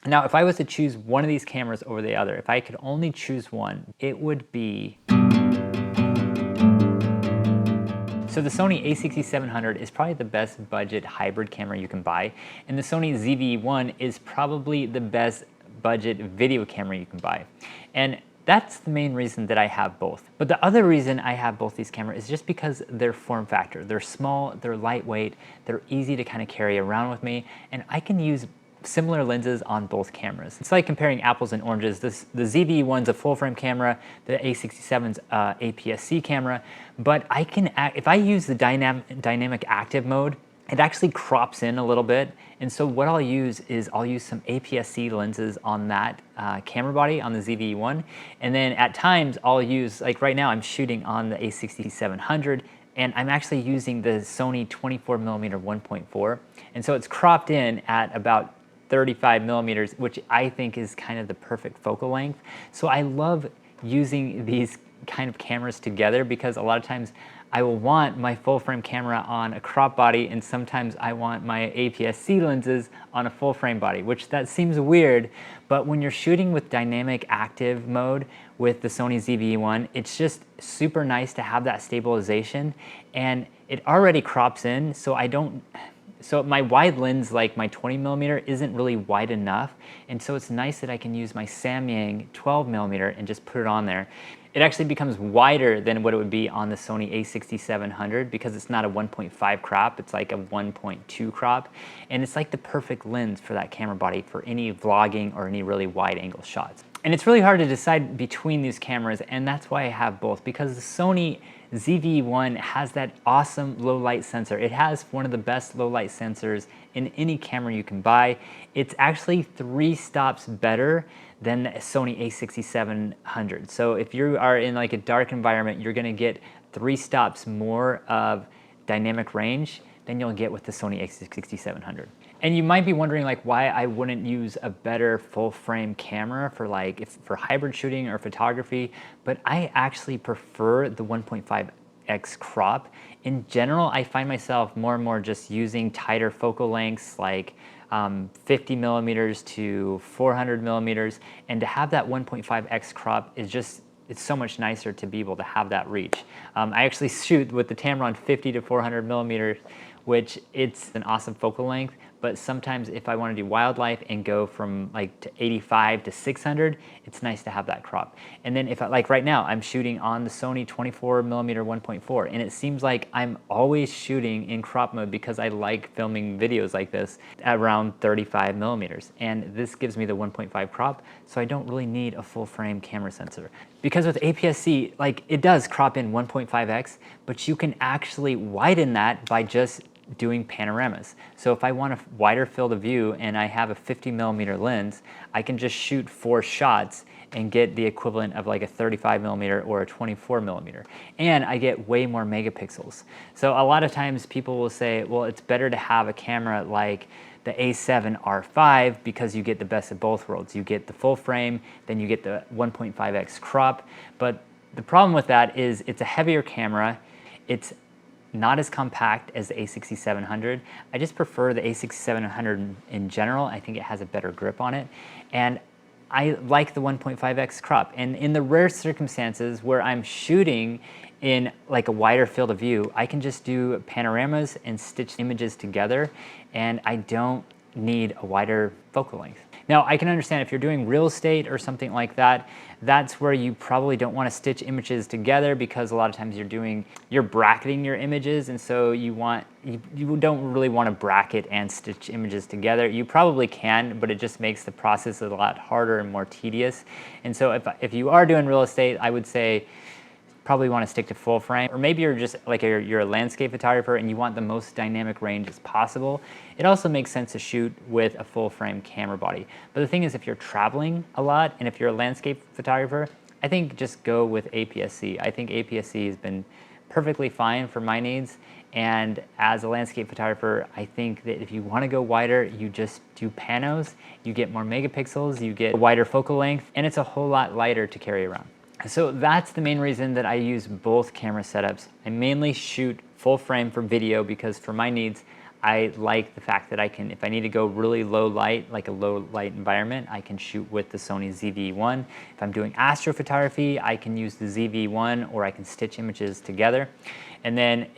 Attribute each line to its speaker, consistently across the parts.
Speaker 1: Now, if I was to choose one of these cameras over the other, if I could only choose one, it would be... So the Sony a6700 is probably the best budget hybrid camera you can buy, and the Sony ZV-E1 is probably the best budget video camera you can buy. And that's the main reason that I have both. But the other reason I have both these cameras is just because their form factor. They're small, they're lightweight, they're easy to kind of carry around with me, and I can use similar lenses on both cameras. It's like comparing apples and oranges. The ZV-E1's a full frame camera, the a67's APS-C camera, but I can, if I use the dynamic active mode, it actually crops in a little bit. And so what I'll use is I'll use some APS-C lenses on that camera body on the ZV-E1. And then at times I'll use, like right now I'm shooting on the a6700, and I'm actually using the Sony 24mm 1.4. And so it's cropped in at about 35 millimeters, which I think is kind of the perfect focal length. So I love using these kind of cameras together because a lot of times I will want my full frame camera on a crop body, and sometimes I want my APS-C lenses on a full frame body, which that seems weird, but when you're shooting with dynamic active mode with the Sony ZV-E1, it's just super nice to have that stabilization, and it already crops in, so my wide lens, like my 20mm, isn't really wide enough, and so it's nice that I can use my Samyang 12mm and just put it on there. It actually becomes wider than what it would be on the Sony a6700 because it's not a 1.5 crop, it's like a 1.2 crop, and it's like the perfect lens for that camera body for any vlogging or any really wide angle shots. And it's really hard to decide between these cameras, and that's why I have both, because the Sony ZV-E1 has that awesome low light sensor. It has one of the best low light sensors in any camera you can buy. It's actually 3 stops better than the Sony a6700. So if you are in like a dark environment, you're gonna get 3 stops more of dynamic range than you'll get with the Sony a6700. And you might be wondering like why I wouldn't use a better full frame camera for like for hybrid shooting or photography, but I actually prefer the 1.5x crop. In general, I find myself more and more just using tighter focal lengths like 50 millimeters to 400 millimeters, and to have that 1.5x crop is just, it's so much nicer to be able to have that reach. I actually shoot with the Tamron 50 to 400 millimeters, which it's an awesome focal length, but sometimes if I want to do wildlife and go from like to 85 to 600, it's nice to have that crop. And then if like right now, I'm shooting on the Sony 24mm 1.4, and it seems like I'm always shooting in crop mode because I like filming videos like this at around 35 millimeters. And this gives me the 1.5 crop, so I don't really need a full frame camera sensor. Because with APS-C, like it does crop in 1.5x, but you can actually widen that by just doing panoramas. So if I want a wider field of view and I have a 50 millimeter lens, I can just shoot 4 shots and get the equivalent of like a 35 millimeter or a 24 millimeter. And I get way more megapixels. So a lot of times people will say, well, it's better to have a camera like the A7R5 because you get the best of both worlds. You get the full frame, then you get the 1.5x crop. But the problem with that is it's a heavier camera. It's not as compact as the a6700. I just prefer the a6700 in general. I think it has a better grip on it. And I like the 1.5x crop. And in the rare circumstances where I'm shooting in like a wider field of view, I can just do panoramas and stitch images together, and I don't need a wider focal length. Now, I can understand if you're doing real estate or something like that, that's where you probably don't want to stitch images together because a lot of times you're bracketing your images, and so you don't really want to bracket and stitch images together. You probably can, but it just makes the process a lot harder and more tedious. And so if you are doing real estate, I would say probably want to stick to full frame, or maybe you're just like you're a landscape photographer and you want the most dynamic range as possible. It also makes sense to shoot with a full frame camera body. But the thing is, if you're traveling a lot and if you're a landscape photographer, I think just go with APS-C. I think APS-C has been perfectly fine for my needs. And as a landscape photographer, I think that if you want to go wider, you just do panos, you get more megapixels, you get a wider focal length, and it's a whole lot lighter to carry around. So that's the main reason that I use both camera setups. I mainly shoot full frame for video because for my needs, I like the fact that I can, if I need to go really low light, like a low light environment, I can shoot with the Sony ZV-E1. If I'm doing astrophotography, I can use the ZV-E1, or I can stitch images together. And then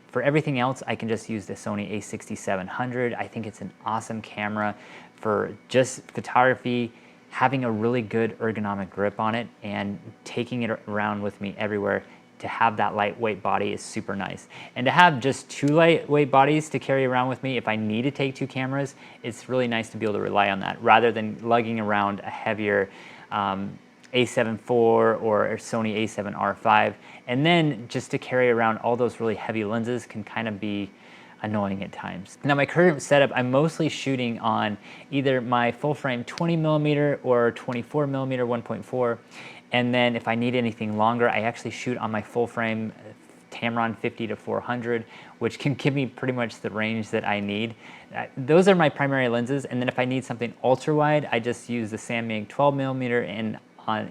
Speaker 1: for everything else, I can just use the Sony a6700. I think it's an awesome camera for just photography, having a really good ergonomic grip on it, and taking it around with me everywhere. To have that lightweight body is super nice. And to have just two lightweight bodies to carry around with me if I need to take two cameras, it's really nice to be able to rely on that rather than lugging around a heavier a7 IV or a Sony a7R5. And then just to carry around all those really heavy lenses can kind of be annoying at times. Now my current setup, I'm mostly shooting on either my full frame 20mm or 24mm 1.4. And then if I need anything longer, I actually shoot on my full frame Tamron 50-400, which can give me pretty much the range that I need. Those are my primary lenses. And then if I need something ultra wide, I just use the Samyang 12mm, and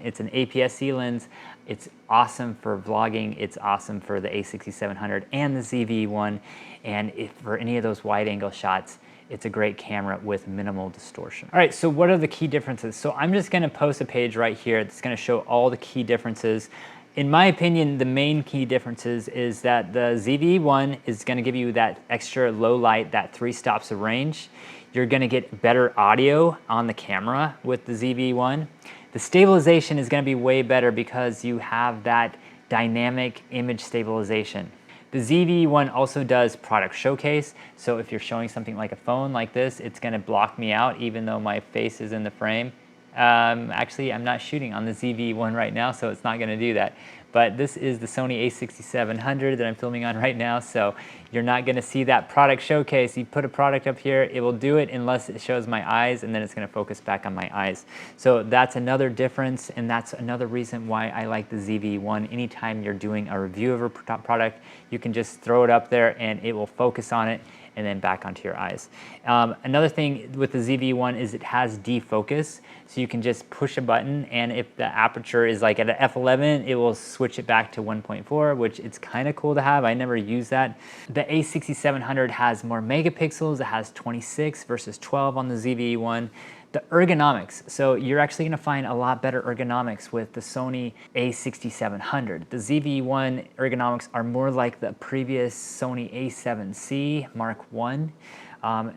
Speaker 1: it's an APS-C lens. It's awesome for vlogging. It's awesome for the a6700 and the ZV-E1. And if for any of those wide angle shots, it's a great camera with minimal distortion. All right, so what are the key differences? So I'm just gonna post a page right here that's gonna show all the key differences. In my opinion, the main key differences is that the ZV-E1 is gonna give you that extra low light, that 3 stops of range. You're gonna get better audio on the camera with the ZV-E1. The stabilization is gonna be way better because you have that dynamic image stabilization. The ZV-E1 also does product showcase, so if you're showing something like a phone like this, it's gonna block me out even though my face is in the frame. Actually, I'm not shooting on the ZV-E1 right now, so it's not gonna do that. But this is the Sony a6700 that I'm filming on right now, so you're not gonna see that product showcase. You put a product up here, it will do it unless it shows my eyes, and then it's gonna focus back on my eyes. So that's another difference, and that's another reason why I like the ZV-E1. Anytime you're doing a review of a product, you can just throw it up there and it will focus on it and then back onto your eyes. Another thing with the ZV-E1 is it has defocus, so you can just push a button, and if the aperture is like at an f11, it will switch it back to 1.4, which it's kind of cool to have. I never use that. The a6700 has more megapixels. It has 26 versus 12 on the ZV-E1. The ergonomics, so you're actually gonna find a lot better ergonomics with the Sony a6700. The ZV-E1 ergonomics are more like the previous Sony a7C Mark I.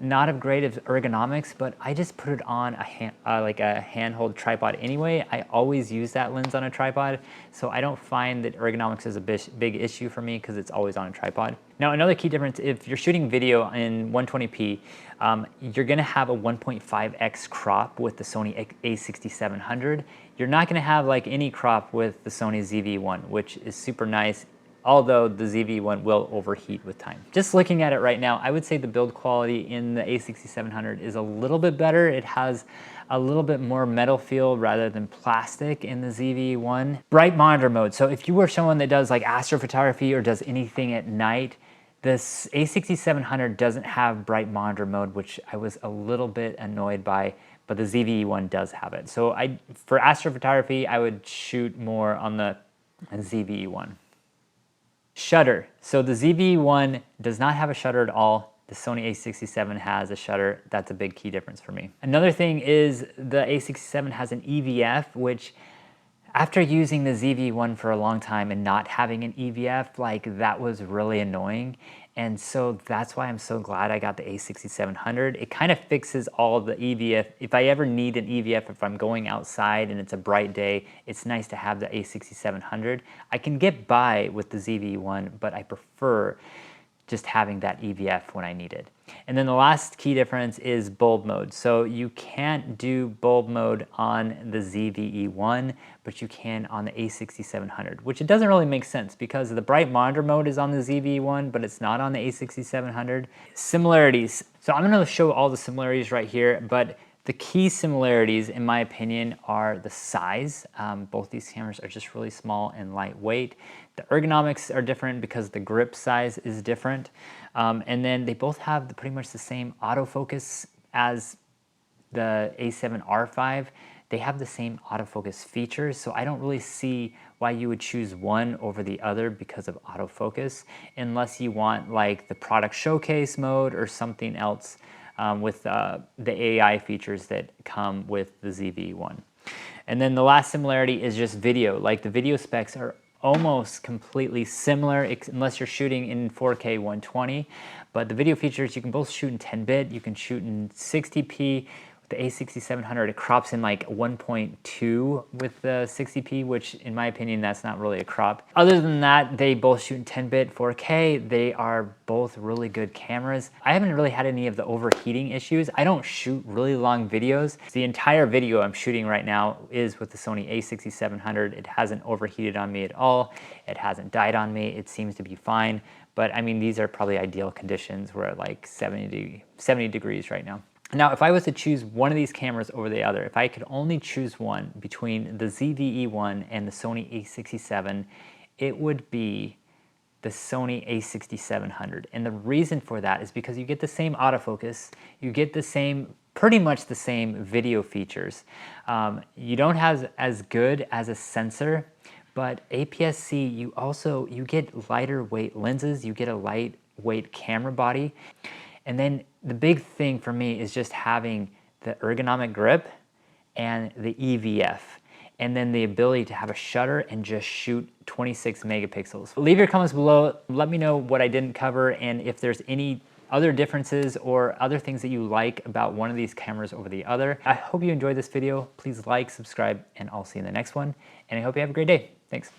Speaker 1: Not of great ergonomics, but I just put it on like a handheld tripod anyway. I always use that lens on a tripod, so I don't find that ergonomics is a big issue for me because it's always on a tripod. Now, another key difference, if you're shooting video in 120p, you're gonna have a 1.5x crop with the Sony a6700. You're not gonna have like any crop with the Sony ZV-E1, which is super nice, although the ZV-E1 will overheat with time. Just looking at it right now, I would say the build quality in the a6700 is a little bit better. It has a little bit more metal feel rather than plastic in the ZV-E1. Bright monitor mode. So if you are someone that does like astrophotography or does anything at night, this a6700 doesn't have bright monitor mode, which I was a little bit annoyed by, but the ZV-E1 does have it. So for astrophotography, I would shoot more on the ZV-E1. Shutter. So the ZV-E1 does not have a shutter at all. The Sony a67 has a shutter. That's a big key difference for me. Another thing is the a67 has an EVF, which after using the ZV-E1 for a long time and not having an EVF, like that was really annoying. And so that's why I'm so glad I got the a6700. It kind of fixes all the EVF. If I ever need an EVF, if I'm going outside and it's a bright day, it's nice to have the a6700. I can get by with the ZV-E1, but I prefer just having that EVF when I need it. And then the last key difference is bulb mode. So you can't do bulb mode on the ZV-E1, but you can on the a6700, which it doesn't really make sense because the bright monitor mode is on the ZV-E1, but it's not on the a6700. Similarities. So I'm gonna show all the similarities right here, but the key similarities, in my opinion, are the size. Both these cameras are just really small and lightweight. The ergonomics are different because the grip size is different. And then they both have pretty much the same autofocus as the a7R5. they have the same autofocus features, so I don't really see why you would choose one over the other because of autofocus, unless you want like the product showcase mode or something else with the AI features that come with the ZV-E1. And then the last similarity is just video. Like the video specs are almost completely similar unless you're shooting in 4K 120, but the video features, you can both shoot in 10-bit, you can shoot in 60p. The a6700, it crops in like 1.2 with the 60p, which in my opinion, that's not really a crop. Other than that, they both shoot in 10-bit 4K. They are both really good cameras. I haven't really had any of the overheating issues. I don't shoot really long videos. The entire video I'm shooting right now is with the Sony a6700. It hasn't overheated on me at all. It hasn't died on me. It seems to be fine. But I mean, these are probably ideal conditions. We're at like 70 degrees right now. Now, if I was to choose one of these cameras over the other, if I could only choose one between the ZV-E1 and the Sony a67, it would be the Sony a6700. And the reason for that is because you get the same autofocus, you get the same, pretty much the same video features. You don't have as good as a sensor, but APS-C, you get lighter weight lenses, you get a lightweight camera body. And then the big thing for me is just having the ergonomic grip and the EVF, and then the ability to have a shutter and just shoot 26 megapixels. Leave your comments below. Let me know what I didn't cover and if there's any other differences or other things that you like about one of these cameras over the other. I hope you enjoyed this video. Please like, subscribe, and I'll see you in the next one. And I hope you have a great day. Thanks.